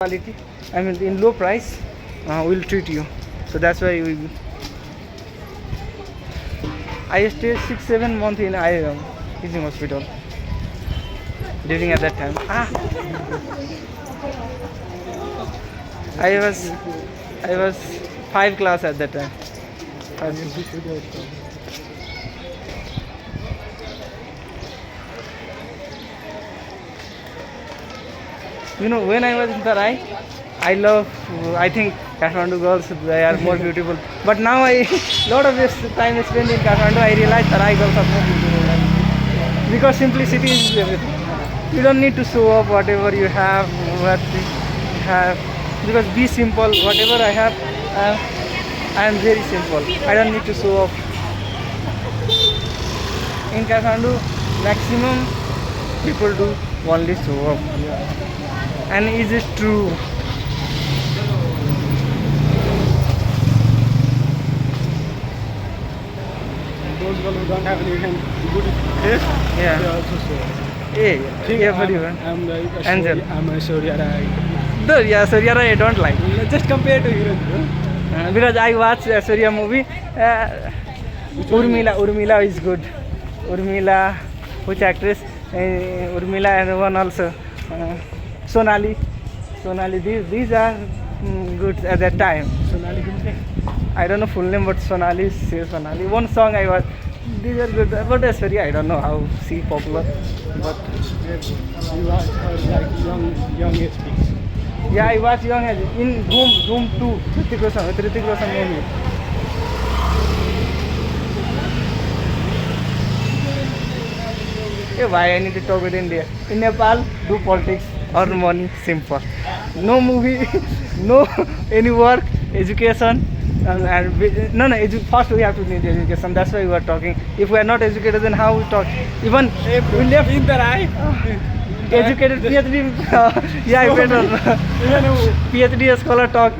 quality, I mean in low price, we'll treat you. So that's why I stayed 6-7 months in teaching hospital during at that time. I was 5 class at that time. You know, when I was in Tarai, I think Kathmandu girls, they are more beautiful. But now lot of this time I spent in Kathmandu, I realize Tarai girls are more beautiful. Because simplicity is everything. You don't need to show off whatever you have, what you have. Because be simple, whatever I have, I am very simple. I don't need to show off. In Kathmandu, maximum people do only show off. And is it true? Those girls who don't have any good taste, Yeah. they also show. Hey, everyone. I'm like Angel. I'm a Surya Rai. Yeah, Surya Rai I don't like. Just compare to heroes, bro. Because I watched a Surya movie. Urmila is good. Urmila, which actress? Urmila and one also. Sonali, these are good at that time. Sonali Gumte. I don't know full name, but Sonali. One song I watched. These are good. But Aishwarya, I don't know how she popular. But You are like young age peaks. yeah, I watch Young Age in Room 2. Hrithik Roshan movie. Hey, why I need to talk with India? In Nepal, do politics, earn money, simple. No movie, no any work, education. First we have to need education. That's why we are talking. If we are not educated, then how we talk? Even we left In the eye. educated PhD. Yeah, I better. PhD scholar talk.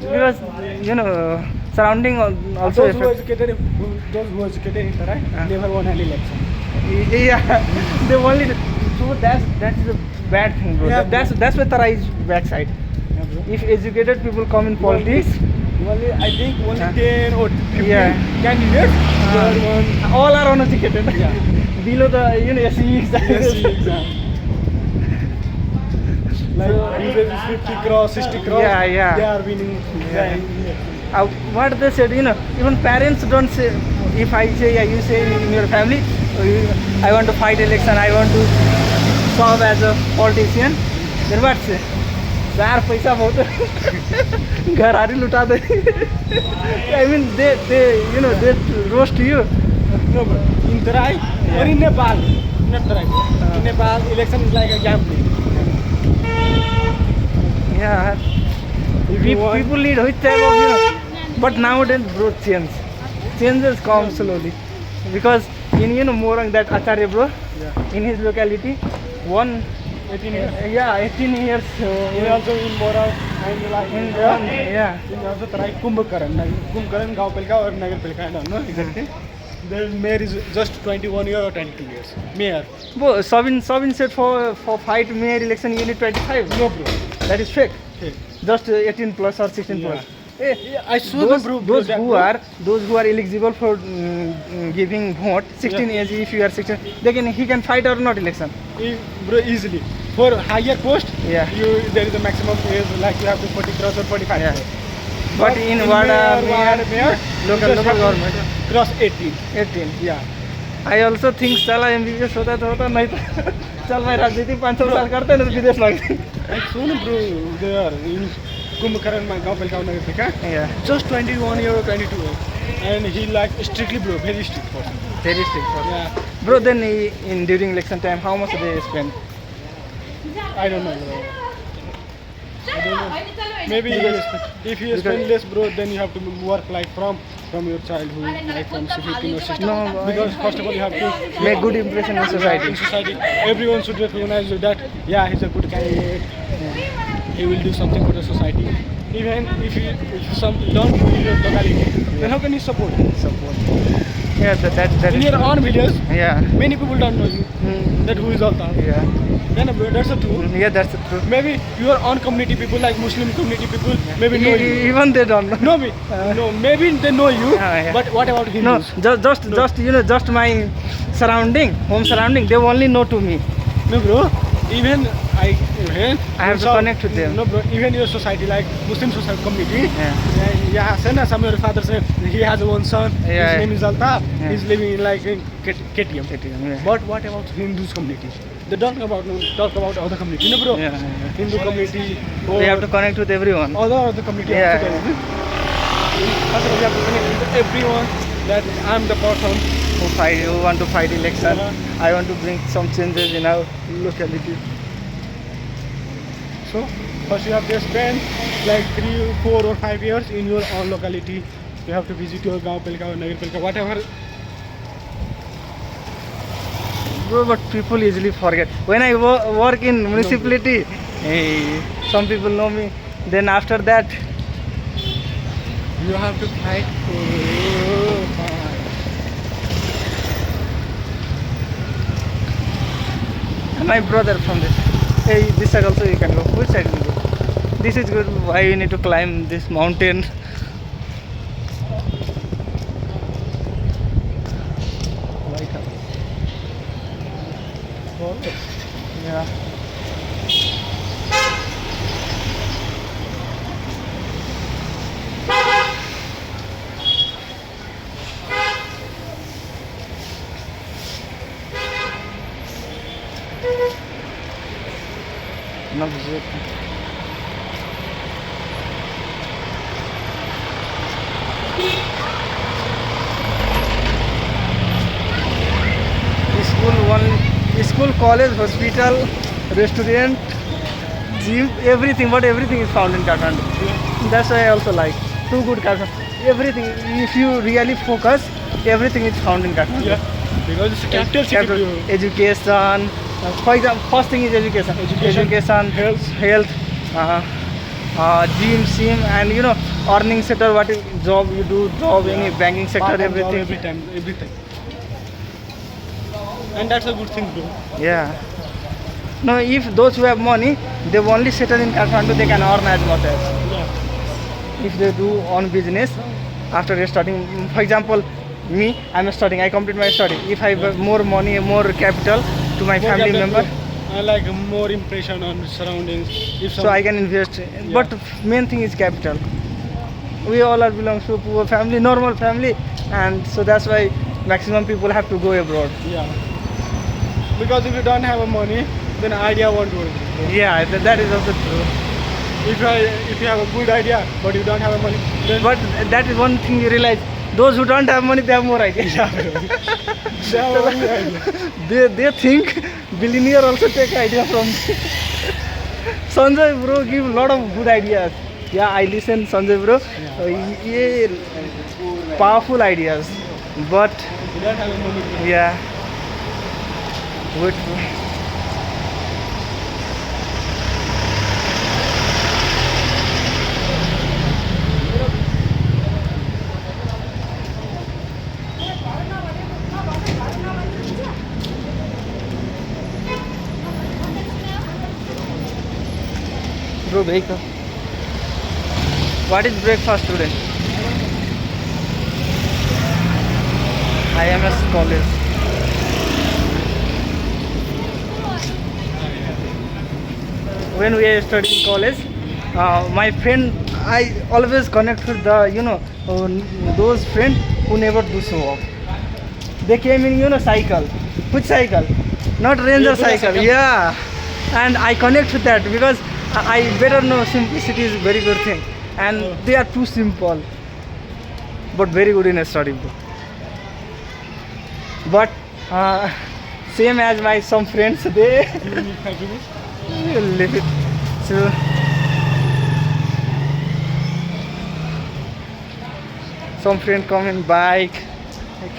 Because surrounding also Those who educated in the right never won any election. yeah, they only. So that's the bad thing, bro. Yeah, That's where Tara is backside. Yeah, bro. If educated people come in politics, I think only 10 or 15 Yeah. candidates. Third one. all are uneducated. Yeah. Below the SE exam. Yes, exam. Like usually 50 cross, 60 cross. Yeah. They are winning. Yeah. What they said, even parents don't say. If I say, yeah, you say in your family, I want to fight election, I want to serve as a politician, then what say? यार पैसा बहुत घरारी लुटा दे. I mean they roast you. No, but in Tarai or in Nepal, not Tarai. In Nepal, election is like a gambling. Yeah. If you want- People need which type of but nowadays bro changes come slowly because in Morang that Acharya bro Yeah. in his locality 18 years. 18 years We also in Mora and like in yeah. In also Tarai Kumbhakaran. Kumbhakaran गांव पालिका और नगर पालिका I don't know exactly. The mayor is just 21 years or 22 years. Mayor. bro Sabin said for fight mayor election you need 25. No, bro. That is fake. Okay. Just 18 plus or 16 Yeah. plus. Hey, Yeah, I saw the bro. those who are eligible for giving vote 16 Yeah. age, if you are 16 he can fight or not election. Bro, easily. For higher post, Yeah. there is a maximum age like you have to 40 cross or 45 Yeah. cross. But in Wada, mayor, local you just have to government cross 18. 18. Yeah. I also think चला MBBS होता तो होता नहीं तो चल भाई राजनीति 500 साल करते हैं तो विदेश लगते. I saw no, bro. There in Kumbhakaran, my गांव पालिका नगर पालिका. Yeah, Just 21 year or 22 years. And he like strictly, bro, very strict person. very strict. Yeah. Bro, then during election time, how much they spend? I don't know, bro. I don't know. Maybe if you Because- spend less, bro, then you have to work like from your childhood, like from 15 or 16. No, Because first of all, you have to Make good impression in society. in society. Everyone should recognize you that yeah, he's a good candidate. He will do something for the society. Even if some don't do your locality, then how can you support? Support. Yeah, that In is your true. own videos, Yeah. many people don't know you. Mm, That who is Altaf. yeah. Then that's the truth. Yeah, that's the truth. Maybe your own community people, like Muslim community people, maybe know you. Even they don't know. No, no, maybe they know you. Yeah. But what about No, Hindus? just just my surrounding, home surrounding, they only know to me. No, bro. Even I have to connect with them. No, bro. Even your society, like Muslim society community. Yeah. Yeah, son, some of your father said he has one son. Yeah. His name is Altaf. Yeah. He's living in like in KTM. Yeah. But what about Hindus community? They don't talk about other community, no, bro. Yeah. Hindu community. Or We have to connect with everyone. other community. Yeah. Also, also, we have to connect with everyone. That I'm the person. Who want to fight election. Yeah. I want to bring some changes in our locality. So first you have to spend like 3, 4 or 5 years in your own locality. You have to visit your gaon Pelka or Nagar Pelka, whatever. Bro, but people easily forget. When I work in municipality, hey, some people know me. Then after that, You have to fight for my brother from this. Hey, this side also you can go. Which side will you go? This is good. Why you need to climb this mountain? Lighthouse. Yeah. Not zip. School, college, hospital, restaurant, gym, everything. But everything is found in Kathmandu. That's why I also like. Too good Kathmandu. Everything. If you really focus, everything is found in Kathmandu. Yeah, because it's a capital city. Capital, education. For example, first thing is education. Education, health, gym, sim, and earning sector. What is job you do, any banking sector, Part-time job everything. everything. And that's a good thing, bro. Yeah. No, if those who have money, they only settle in Kathmandu, they can earn as much as. Yeah. If they do on business, after starting, for example, me, I'm studying, I complete my study. If I have more money, more capital to my More family capital, member, I like more impression on surroundings. If so I can invest. But main thing is capital. We all are belong to poor family, normal family, and so that's why maximum people have to go abroad. Yeah. Because if you don't have a money, then idea won't work. Yeah, that is also true. If you have a good idea, but you don't have a money, then But that is one thing you realize. Those who don't have money, they have more ideas. they have only idea. They think billionaire also take idea from me. Sanjay bro give lot of good ideas. Yeah, I listen Sanjay bro. Yeah, powerful ideas. But You don't have a money. yeah, wait. Bro, break up. What is breakfast today? IMS college. When we are studying college, my friend, I always connect with the those friends who never do so off. They came in cycle. Which cycle? Not Ranger cycle. Yeah, and I connect with that because I better know simplicity is very good thing, and they are too simple, but very good in studying. But same as my some friends, they You need happiness. will live it. So some friend come in bike, like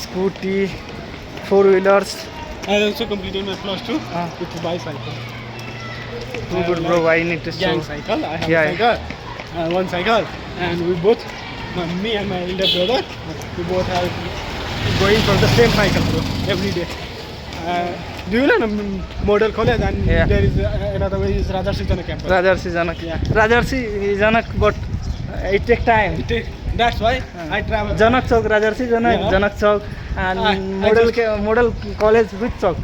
scooty, 4-wheelers. I also completed my plus 2 Ah. with a bicycle. Too good, bro. I need to show. Gang cycle. I have Yeah, a cycle, one cycle, and we both, me and my elder brother, we both have going for the same cycle, bro, every day. Do you know Model College? And Yeah. there is another way is Rajarsi Janak campus. Rajarsi Janak. Yeah. Rajarsi Janak, but it take time. That's why I travel. Janak Chowk, Rajarsi Janak, Yeah. Janak Chowk, and I model just- model college which chowk?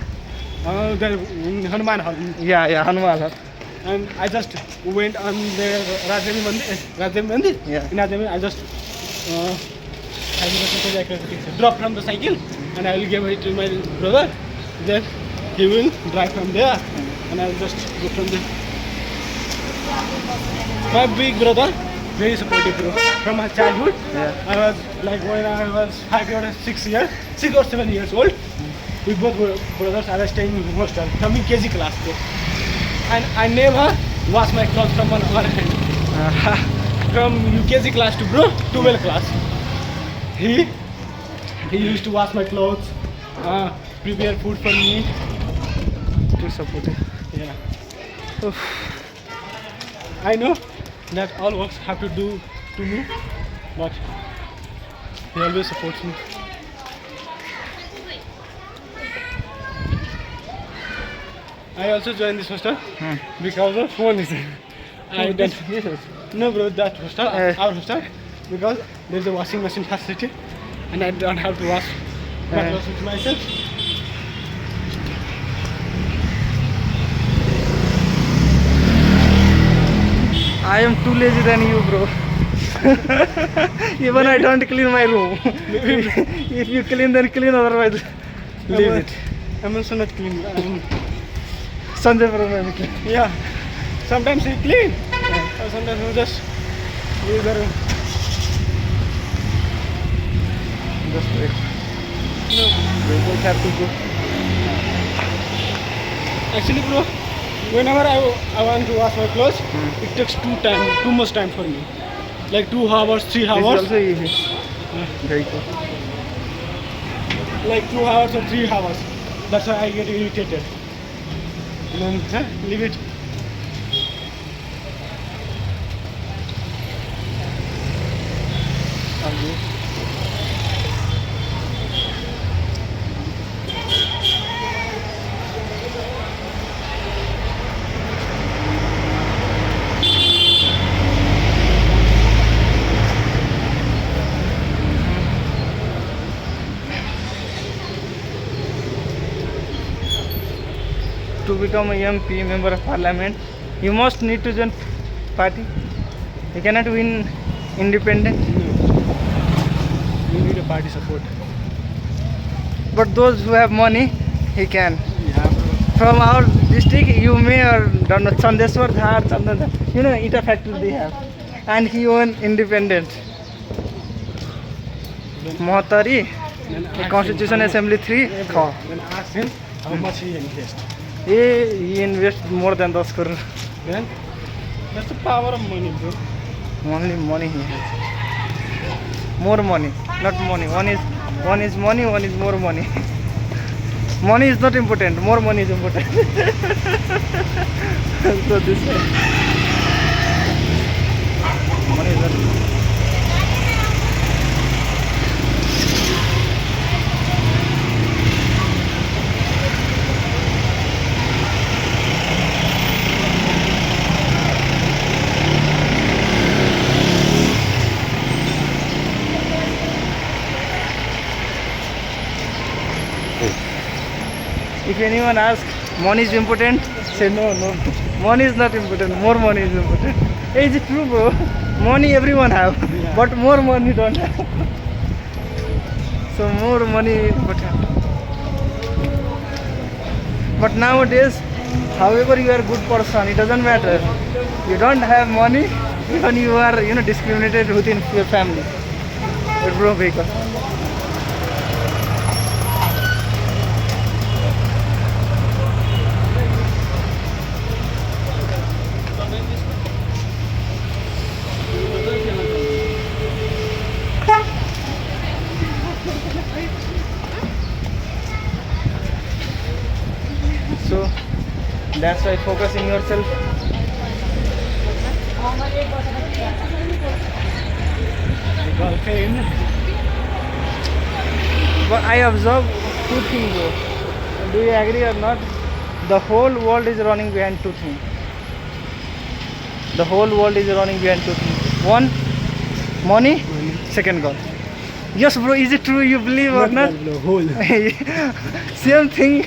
There in Hanuman Hall. Yeah, Hanuman. And I just went on the Rajami Mandir. Yeah. In Rajami, I just drop from the cycle and I will give it to my brother. Then he will drive from there and I will just go from there. My big brother, very supportive, bro. From my childhood, Yeah. I was like when I was 5 or 6 or 7 years old. We both were brothers. I was staying in hostel from KG class, bro. And I never wash my clothes from one hand. From UKG class to 12 class. He used to wash my clothes, prepare food for me. Too supportive. Yeah. I know that all works have to do to me, but he always supports me. I also joined this hostel because of one reason. I don't. No, bro, that hostel, our hostel, because there's a washing machine facility, and I don't have to wash my clothes with myself. I am too lazy than you, bro. Even I don't clean my room. If you clean, then clean. Otherwise, leave it. I'm also not clean. Sanjay Brahman. Yeah. Sometimes he clean, or sometimes he just either. Just wait. No. We have to go. Actually, bro, whenever I want to wash my clothes, it takes too much time for me. Like 2 hours, 3 This is hours. also easy. Very good. Like 2 hours or 3 hours. That's why I get irritated. And then leave it. To become a MP, member of parliament, you must need to join party. You cannot win independent. You need a party support. But those who have money, he can. Yeah, bro. From our district, you may or don't know Chandeswar Dhar, Chandan, you know, Ita factory they have, and he won independent. Mohatari, Then ask Constitution him, Assembly 3, Yeah, bro. Then ask him how much he invests. he invest more than 10 crore. Then that's the power of money, bro. Only money he has. More money, not money. One is money, one is more money. Money is not important. More money is important. So this way. Money is not. If anyone asks, money is important, say no. Money is not important, more money is important. Hey, is it true, bro? Money everyone have, but more money don't have. So more money is important. But nowadays, however you are a good person, it doesn't matter. You don't have money, even you are, discriminated within your family. But bro, because so that's why focusing yourself. Girlfriend. But I observe two things bro. Do you agree or not? The whole world is running behind two things. The whole world is running behind two things. One, money. Second, God. Yes, bro. Is it true? You believe or not? The whole. Same thing.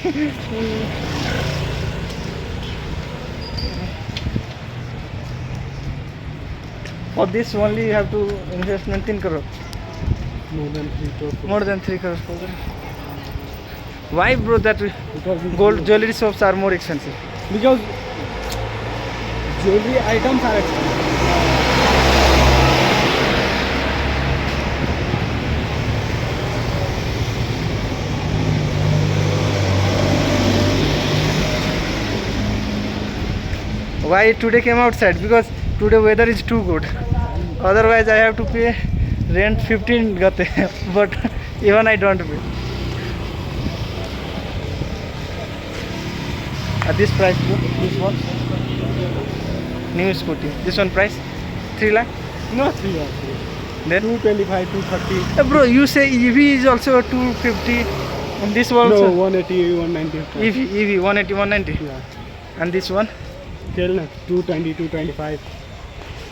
For this only you have to invest 19 crore. More than 3 crores. More than 3 crores. Why, bro? That Because gold jewelry shops are more expensive. Because jewelry items are expensive. Why today came outside? Because today weather is too good. Otherwise I have to pay rent 15 gate. But even I don't pay. At this price, bro, this one new scooty. This one price 3 lakh. Not 3 lakhs. Then 225, 230. bro, you say EV is also 250. And this one No, also 180, 190. EV 180 190. Yeah. And this one. Tell na 220, 225.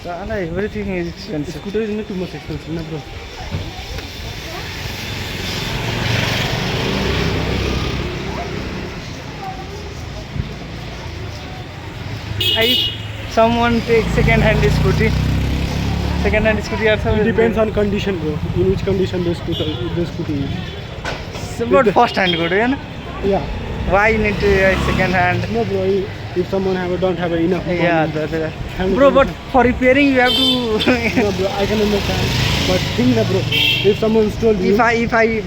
Everything is expensive. Scooter is not too much expensive, na bro. If someone takes second-hand scooty also It depends on condition, bro. In which condition the scooty is. But first-hand good, you know? Yeah. Why you need to second-hand? No, bro. If someone don't have enough money. Yeah, Hand bro. But condition. for repairing, you have to. No, bro. I can understand. But think that, bro. If someone stole you. if I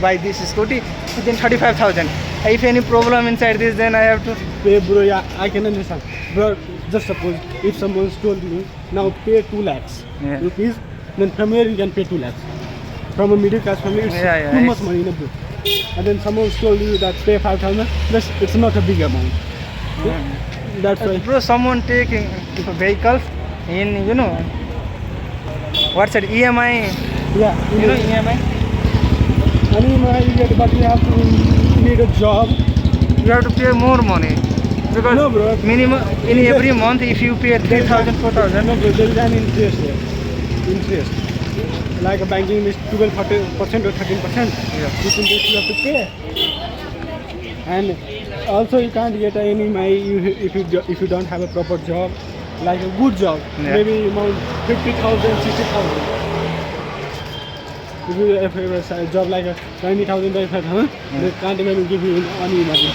buy this scooty within 35,000, if any problem inside this, then I have to. Pay, bro. Yeah, I can understand. Bro, just suppose if someone stole you, now pay 2 lakhs Yeah. rupees. Then from here you can pay 2 lakhs. From a middle class family, it's Yeah, too much it's- money, no, bro. And then someone stole you that pay 5,000. It's not a big amount. That's why. Bro, someone taking vehicles in what's that EMI? Yeah. You know EMI. Money you get, but you have to need a job. You have to pay more money because No, bro. minimum in every month if you pay 3,000 4,000. No, bro, there is an interest there. Interest. Like a banking is 12% or 13%. Yeah. This interest you have to pay. And also you can't get any money if you don't have a proper job, like a good job. Yeah. Maybe amount 50,000, 60,000. If you have a job like a 20,000, 25,000, they can't even give you any money.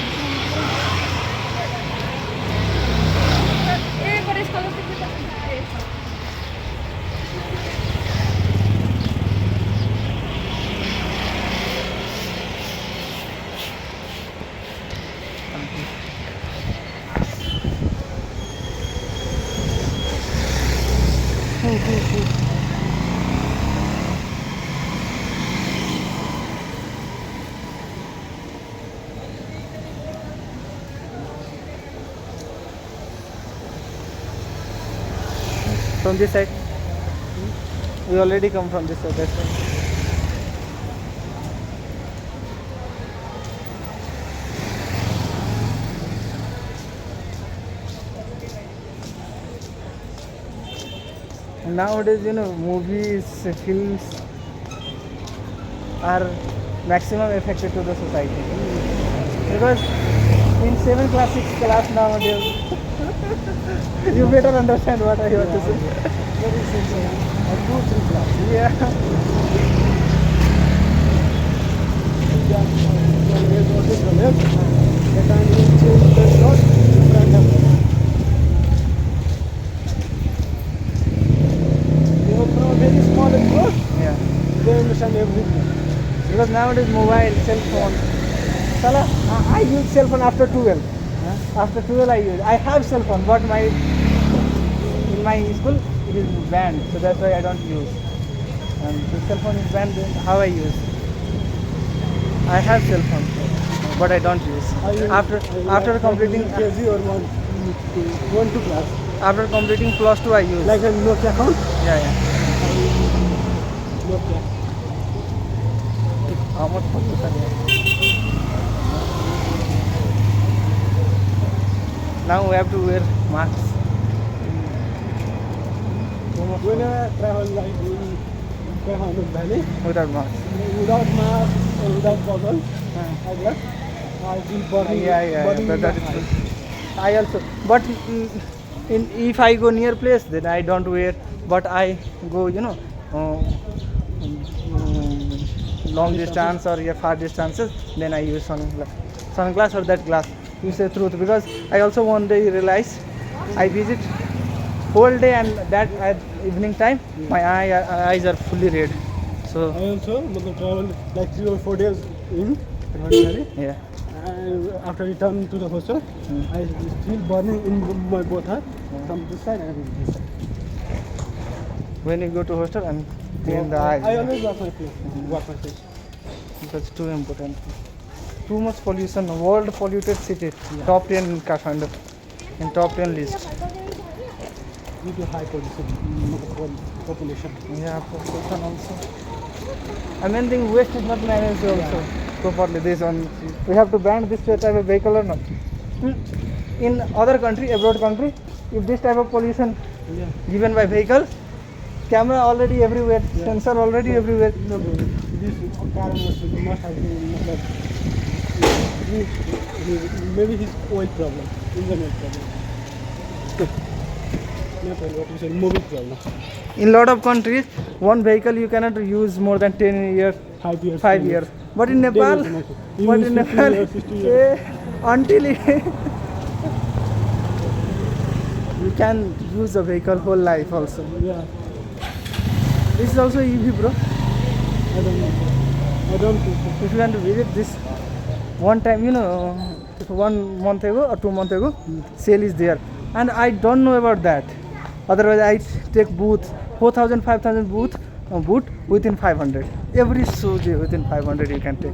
From this side. We already come from this side. That's why. Nowadays, movies, films are maximum affected to the society. Because in 7 class, 6 class nowadays, you better understand what I want to say. Very simple. 2-3 class. Yeah. Very small and good, Yeah. they understand everything. Because nowadays mobile, cell phone. Sala, I use cell phone after 12. After 12 I use. I have cell phone, but in my school it is banned, so that's why I don't use. And the cell phone is banned, then how I use? I have cell phone, but I don't use. After completing KG or 1 to class. after completing plus 2 I use. Like a Nokia account? Yeah. Nokia. How much pollution here? Now we have to wear masks. Whenever I travel like in Kathmandu Valley, Without mask. without mask or without goggles, Uh, like that, I feel burning. yeah, burning in that the is eyes. true. I also, but if I go near place, then I don't wear. But I go, long distance or far distances, then I use sunglass or that glass. You say truth because I also one day realize I visit whole day and that at evening time my eyes are fully red. So I also travel like 3 or 4 days in Kathmandu Valley. yeah. And after returning to the hostel, I feel burning in my both eyes, from this side and this side. When you go to hostel and clean the eyes. I always wash my face. Wash my face. That's too important. Too much pollution. World polluted city. Top 10 in Kathmandu. In top 10 list. Due to high population. Yeah, pollution also. I mean, the waste is not managed also properly. This one, we have to ban this type of vehicle or not. In other country, abroad country, if this type of pollution Yeah. given by vehicle, camera already everywhere, Yeah. sensor already everywhere. No, bro. This car must have been like, maybe his oil problem, engine oil problem. Not oil, what you say, mobil problem. In lot of countries, one vehicle you cannot use more than 10 years, 5 years. 5 10 years. But in Nepal, You but use in 50 Nepal, years, 60 years. until you can use a vehicle whole life also. Yeah, This is also EV, bro. I don't know. I don't think so. If you want to visit this one time, 1 month ago or 2 months ago, sale is there. And I don't know about that. Otherwise, I take booth, 4,000, 5,000 boot within 500. Every shoe within 500 you can take.